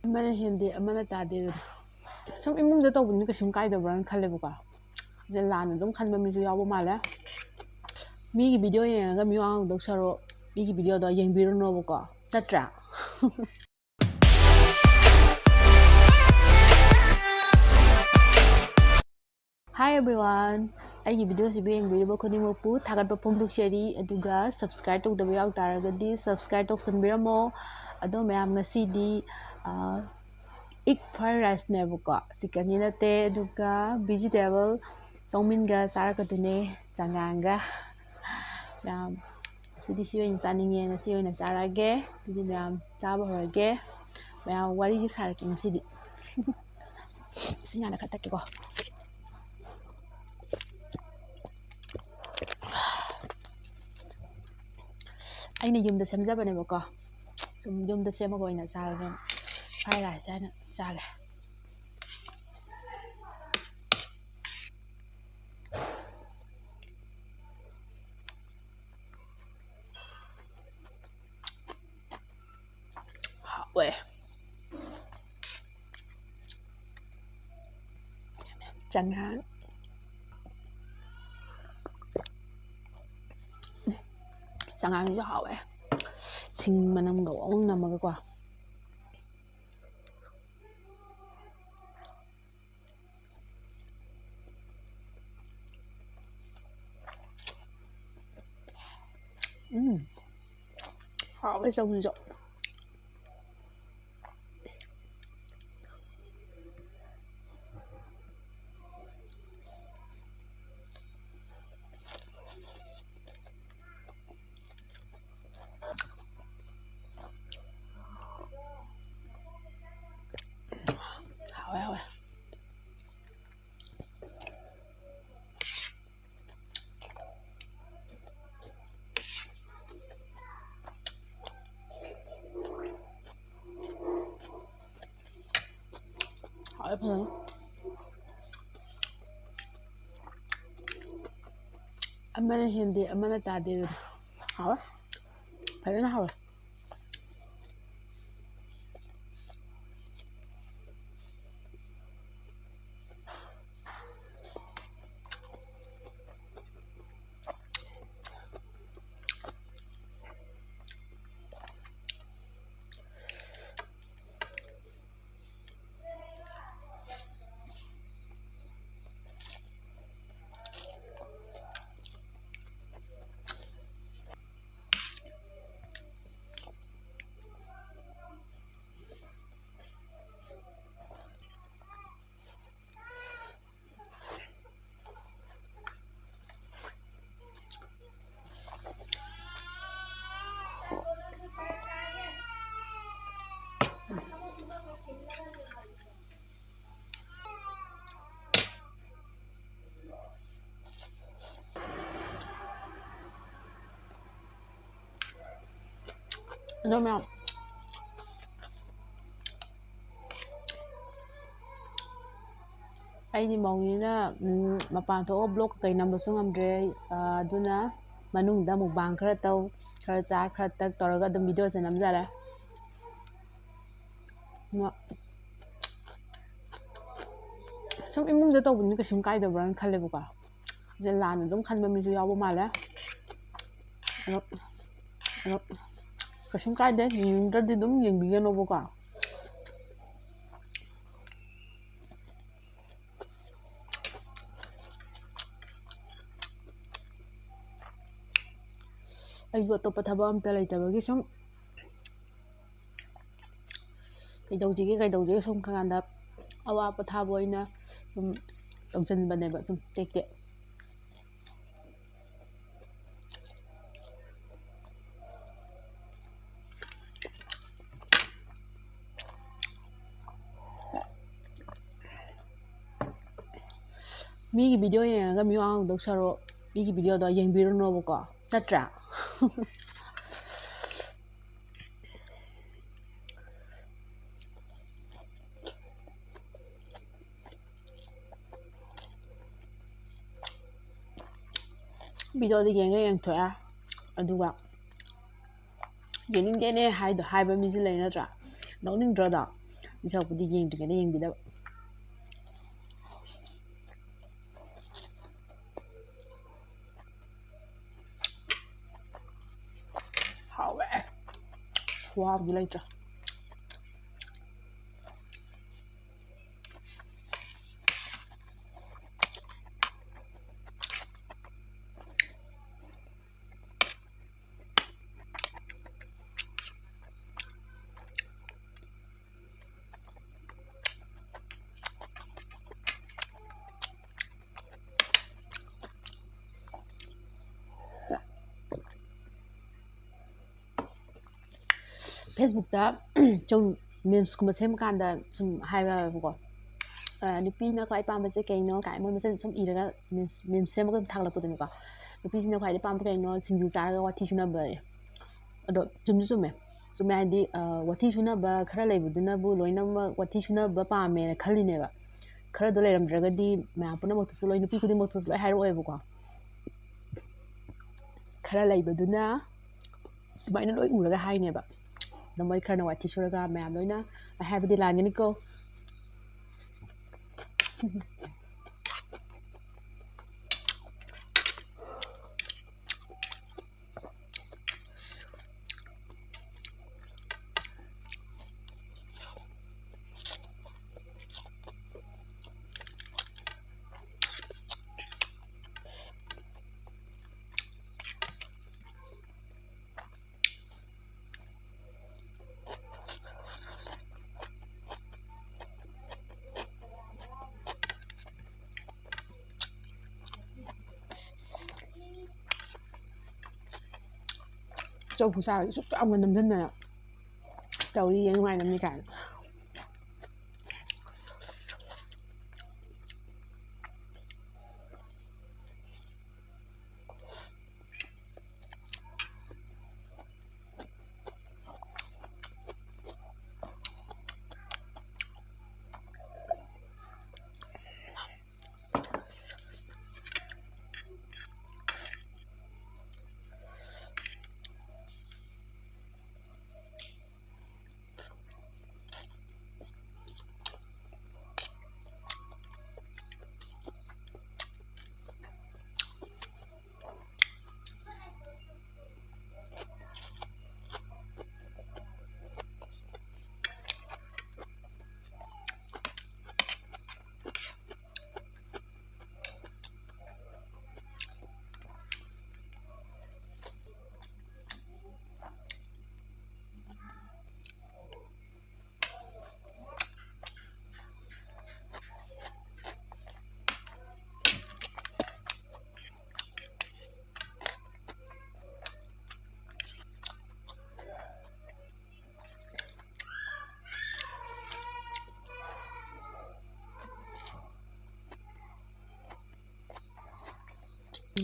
ꯑꯃꯅ ꯍꯦꯟꯗꯦ ꯑꯃꯅ ꯇꯥꯗꯦ ꯑꯗꯨꯗ ꯁꯨꯝ ꯏꯃꯨꯡꯗ ꯇꯧꯕꯅꯤ ꯀꯩꯁꯨꯝ ꯀꯥꯏꯗꯕ꯭ꯔꯥꯅ ꯈꯜꯂꯦꯕꯀꯣ ꯑꯗ ꯂꯥꯟꯅ ꯑꯗꯨꯝ ꯈꯟꯕ ꯃꯤꯁꯨ ꯌꯥꯎꯕ ꯃꯥꯜꯂꯦ ꯃꯤꯒꯤ ꯚꯤꯗꯤꯑꯣ ꯌꯦꯡꯉꯒ ꯃꯤ ꯋꯥꯡꯗꯧ ꯁꯔꯨꯛ ꯃꯤꯒꯤ ꯚꯤꯗꯤꯑꯣꯗꯣ ꯌꯦꯡꯕꯤꯔꯨꯅꯣꯕꯀꯣ ꯅꯠꯇ꯭ꯔꯥ Hi everyone ꯑꯩꯒꯤ ꯚꯤꯗꯤꯑꯣꯁꯤꯕꯨ ꯌꯦꯡꯕꯤꯔꯤꯕ ꯈꯨꯗꯤꯡꯃꯛꯄꯨ ꯊꯥꯒꯠꯄ ꯐꯣꯡꯗꯣꯛꯆꯔꯤ ꯑꯗꯨꯒ ꯁꯕꯁꯀ꯭ꯔꯥꯏꯕ ꯇꯧꯗꯕ ꯌꯥꯎ ꯇꯥꯔꯒꯗꯤ ꯁꯕꯁꯀ꯭ꯔꯥꯏꯕ ꯇꯧꯁꯟꯕꯤꯔꯝꯃꯣ ꯑꯗꯣ ꯃꯌꯥꯝ ꯉꯁꯤꯗꯤ ꯏꯛ ꯐ꯭ꯔꯥꯏ ꯔꯥꯏꯁꯅꯦꯕꯀꯣ ꯆꯤꯛꯀꯟꯒꯤ ꯅꯠꯇꯦ ꯑꯗꯨꯒ ꯚꯤꯖꯤꯇꯦꯕꯜ ꯆꯧꯃꯤꯟꯒ ꯆꯥꯔꯛꯀꯗꯣꯏꯅꯦ ꯆꯉꯥꯡꯒ ꯃꯌꯥꯝ ꯉꯁꯤꯗꯤ ꯁꯤ ꯑꯣꯏꯅ ꯆꯥꯅꯤꯡꯉꯦꯅ ꯁꯤ ꯑꯣꯏꯅ ꯆꯥꯔꯛꯑꯒꯦ ꯑꯗꯨꯗꯤ ꯃꯌꯥꯝ ꯆꯥꯕ ꯍꯧꯔꯒꯦ ꯃꯌꯥꯝ ꯋꯥꯔꯤꯁꯨ ꯁꯥꯔꯛꯀꯦ ꯉꯁꯤꯗꯤ ꯏꯁꯤꯡ ꯍꯥꯟꯅ ꯈꯔ ꯊꯛꯀꯦꯀꯣ ꯑꯩꯅ ꯌꯨꯝꯗ ꯁꯦꯝꯖꯕꯅꯦꯕꯀꯣ ꯁꯨꯝ ꯌꯨꯝꯗ ꯁꯦꯝꯃꯒ ꯑꯣꯏꯅ ꯆꯥꯔꯒ ꯐ꯭ꯔꯥꯏ ꯔꯥꯏꯁ ꯍꯥꯏꯅ ꯆꯥꯒꯦ ꯍꯥꯎꯋꯦ ꯆꯉꯥꯡ ꯆꯉꯥꯡꯁꯤꯁꯨ ꯍꯥꯎꯋꯦ ꯁꯤꯡ ꯃꯅꯝꯒ ꯋꯪ ꯅꯝꯃꯒꯀꯣ 하왜 정죠 하왜 하왜 편하나 엄마는 힘들 엄마는 따뜻해 하왜 별로나 하왜 그러면 ꯑꯩꯗꯤ ꯃꯧꯅꯤꯅ ꯃꯄꯥꯟ ꯊꯣꯛꯑꯒ ꯕ꯭ꯂꯣꯛ ꯀꯩ ꯅꯝꯕꯁꯨ ꯉꯝꯗ꯭ꯔꯦ ꯑꯗꯨꯅ ꯃꯅꯨꯡꯗ ꯃꯨꯛꯕꯥꯡ ꯈꯔ ꯇꯧ ꯈꯔ ꯆꯥ ꯈꯔ ꯇꯛ ꯇꯧꯔꯒ ꯑꯗꯨꯝ ꯚꯤꯗꯤꯑꯣꯁꯦ ꯅꯝꯖꯔꯦ ꯁꯨꯝ ꯏꯃꯨꯡꯗ ꯇꯧꯕꯅꯤ ꯀꯩꯁꯨꯝ ꯀꯥꯏꯗꯕ꯭ꯔꯥꯅ ꯈꯜꯂꯦꯕꯀꯣ ꯑꯗ ꯂꯥꯟꯅ ꯑꯗꯨꯝ ꯈꯟꯕ ꯃꯤꯁꯨ ꯌꯥꯎꯕ ꯃꯥꯜꯂꯦ ꯑꯗꯣ ꯀꯩꯁꯨꯝ ꯀꯥꯏꯗꯦ ꯌꯦꯡꯅꯤꯡꯗ꯭ꯔꯗꯤ ꯑꯗꯨꯝ ꯌꯦꯡꯕꯤꯒꯅꯣꯕꯀꯣ ꯑꯩꯁꯨ ꯑꯇꯣꯞꯄ ꯊꯕꯛ ꯑꯝꯇ ꯂꯩꯇꯕꯒꯤ ꯁꯨꯝ ꯀꯩꯗꯧꯁꯤꯒꯦ ꯁꯨꯝ ꯈꯪꯀꯥꯟꯗ ꯑꯋꯥ ꯄꯣꯊꯥꯕ ꯑꯣꯏꯅ ꯁꯨꯝ ꯇꯧꯁꯤꯟꯕꯅꯦꯕ ꯁꯨꯝ ꯇꯦꯛ ꯇꯦꯛ ꯃꯤꯒꯤ ꯚꯤꯗꯤꯑꯣ ꯌꯦꯡꯉꯒ ꯃꯤ ꯋꯥꯡꯗꯧ ꯁꯔꯨꯛ ꯃꯤꯒꯤ ꯚꯤꯗꯤꯑꯣꯗꯣ ꯌꯦꯡꯕꯤꯔꯨꯅꯣꯕꯀꯣ ꯅꯠꯇ꯭ꯔꯥ ꯚꯤꯗꯤꯑꯣꯗꯣ ꯌꯦꯡꯊꯣꯛꯑꯦ ꯑꯗꯨꯒ ꯌꯦꯡꯅꯤꯡꯗꯦꯅꯦ ꯍꯥꯏꯕ ꯃꯤꯁꯨ ꯂꯩ ꯅꯠꯇ꯭ꯔꯥ ꯅꯣꯛꯅꯤꯡꯗ꯭ꯔꯣꯗꯣ ꯁꯔꯨꯛꯄꯨꯗꯤ ꯌꯦꯡꯗ꯭ꯔꯤꯉꯩꯗ ꯌꯦꯡꯕꯤꯗꯕ ꯍꯥꯎꯋꯦ ꯈꯨꯍꯥꯎꯗꯤ ꯂꯩꯇ꯭ꯔꯦ ꯐꯦꯁꯕꯨꯛꯇ ꯁꯨꯝ ꯃꯤꯝꯁꯀꯨꯝꯕ ꯁꯦꯝꯕꯀꯥꯟꯗ ꯁꯨꯝ ꯍꯥꯏꯕꯀꯣ ꯅꯨꯄꯤꯅ ꯈ꯭ꯋꯥꯏ ꯄꯥꯝꯕꯁꯦ ꯀꯩꯅꯣ ꯀꯥꯏꯅ ꯃꯣꯏ ꯃꯁꯦꯟ ꯁꯨꯝ ꯏꯔꯒ ꯃꯤꯝꯁ ꯁꯦꯝꯃꯒ ꯊꯥꯒꯠꯂꯛꯄꯗꯨꯅꯤꯀꯣ ꯅꯨꯄꯤꯁꯤꯅ ꯈ꯭ꯋꯥꯏꯗꯩ ꯄꯥꯝꯕ ꯀꯩꯅꯣ ꯁꯤꯡꯖꯨ ꯆꯥꯔꯒ ꯋꯥꯊꯤ ꯁꯨꯅꯕ ꯑꯗꯣ ꯆꯨꯝꯁꯨ ꯆꯨꯝꯃꯦ ꯍꯥꯏꯗꯤ ꯋꯥꯊꯤ ꯁꯨꯅꯕ ꯈꯔ ꯂꯩꯕꯗꯨꯅꯕꯨ ꯂꯣꯏꯅꯃꯛ ꯋꯥꯊꯤ ꯁꯨꯅꯕ ꯄꯥꯝꯃꯦꯅ ꯈꯜꯂꯤꯅꯦꯕ ꯈꯔꯗꯣ ꯂꯩꯔꯝꯗ꯭ꯔꯒꯗꯤ ꯃꯌꯥꯝ ꯄꯨꯝꯅꯃꯛꯇꯁꯨ ꯂꯣꯏ ꯅꯨꯄꯤ ꯈꯨꯗꯤꯡꯃꯛꯇꯁꯨ ꯂꯣꯏ ꯍꯥꯏꯔꯛꯑꯣꯏꯕꯀꯣ ꯈꯔ ꯂꯩꯕꯗꯨꯅ ꯑꯗꯨꯃꯥꯏꯅ ꯂꯣꯏ ꯎꯔꯒ ꯍꯥꯏꯅꯦꯕ ꯑꯗꯣ ꯃꯣꯏ ꯈꯔꯅ ꯋꯥꯊꯤ ꯁꯨꯔꯒ ꯃꯌꯥꯝ ꯂꯣꯏꯅ ꯍꯥꯏꯕꯗꯤ ꯂꯥꯟꯒꯅꯤꯀꯣ ꯆꯧ ꯈꯨꯆꯥꯁꯦ ꯁꯨꯛ ꯌꯥꯝꯅ ꯅꯝꯁꯤꯟꯗꯅ ꯇꯧꯔꯤ ꯅꯨꯡꯉꯥꯏꯅꯕꯅꯤ ꯀꯥꯏꯅ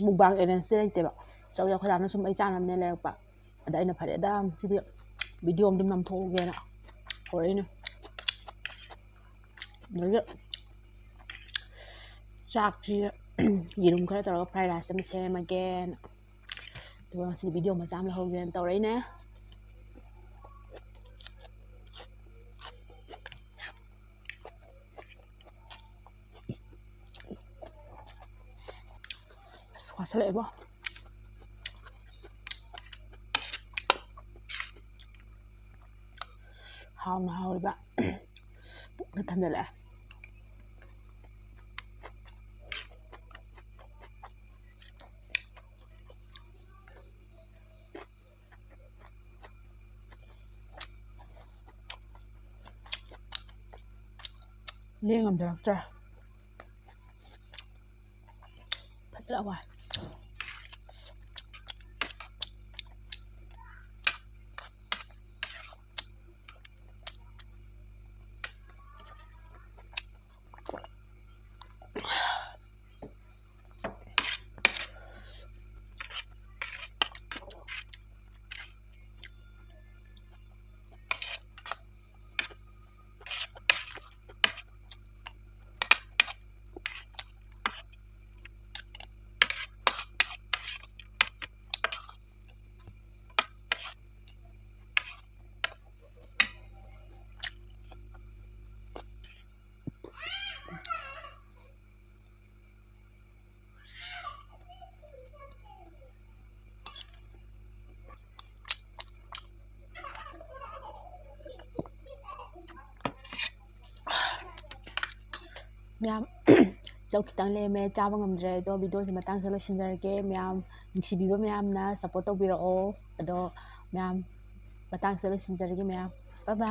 ꯃꯨꯛꯕꯥꯡ ꯑꯦꯔꯦꯟꯖꯇꯤ ꯂꯩꯇꯦꯕ ꯆꯧꯁꯦ ꯑꯩꯈꯣꯏꯗꯥꯅ ꯁꯨꯝ ꯑꯩ ꯆꯥꯅꯕꯅꯦ ꯂꯩꯔꯛꯄ ꯑꯗ ꯑꯩꯅ ꯐꯔꯦꯗ ꯁꯤꯗꯤ ꯚꯤꯗꯤꯑꯣ ꯑꯃꯗꯨꯝ ꯅꯝꯊꯣꯛꯎꯒꯦꯅ ꯍꯧꯔꯛꯏꯅꯦ ꯑꯗꯒꯤ ꯆꯥꯛꯁꯤ ꯌꯦꯔꯨꯝ ꯈꯔ ꯇꯧꯔꯒ ꯐ꯭ꯔꯥꯏ ꯔꯥꯏꯁ ꯑꯃ ꯁꯦꯝꯃꯒꯦꯅ ꯑꯗꯨꯒ ꯉꯁꯤꯗꯤ ꯚꯤꯗꯤꯑꯣ ꯃꯆꯥ ꯑꯃ ꯂꯧꯍꯧꯒꯦꯅ ꯇꯧꯔꯛꯏꯅꯦ ꯑꯁ ꯋꯥꯁꯜꯂꯛꯑꯦꯕꯣ ꯍꯥꯎꯅ ꯍꯥꯎꯔꯤꯕ ꯄꯨꯛꯅ ꯊꯟꯖꯜꯂꯛꯑꯦ ꯂꯦꯡꯉꯝꯖꯔꯛꯇ꯭ꯔꯦ ꯐꯖꯅ ꯋꯥꯏ ꯃꯌꯥꯝ ꯆꯧ ꯈꯤꯇꯪ ꯂꯦꯝꯃꯦ ꯆꯥꯕ ꯉꯝꯗ꯭ꯔꯦ ꯑꯗꯣ ꯚꯤꯗꯤꯑꯣꯁꯤ ꯃꯇꯥꯡꯁꯤꯗ ꯂꯣꯏꯁꯤꯟꯖꯔꯒꯦ ꯃꯌꯥꯝ ꯅꯨꯡꯁꯤꯕꯤꯕ ꯃꯌꯥꯝꯅ ꯁꯞꯄꯣꯔꯠ ꯇꯧꯕꯤꯔꯛꯑꯣ ꯑꯗꯣ ꯃꯌꯥꯝ ꯃꯇꯥꯡꯁꯤꯗ ꯂꯣꯏꯁꯤꯟꯖꯔꯒꯦ ꯃꯌꯥꯝ ꯕꯥꯏ ꯕꯥꯏ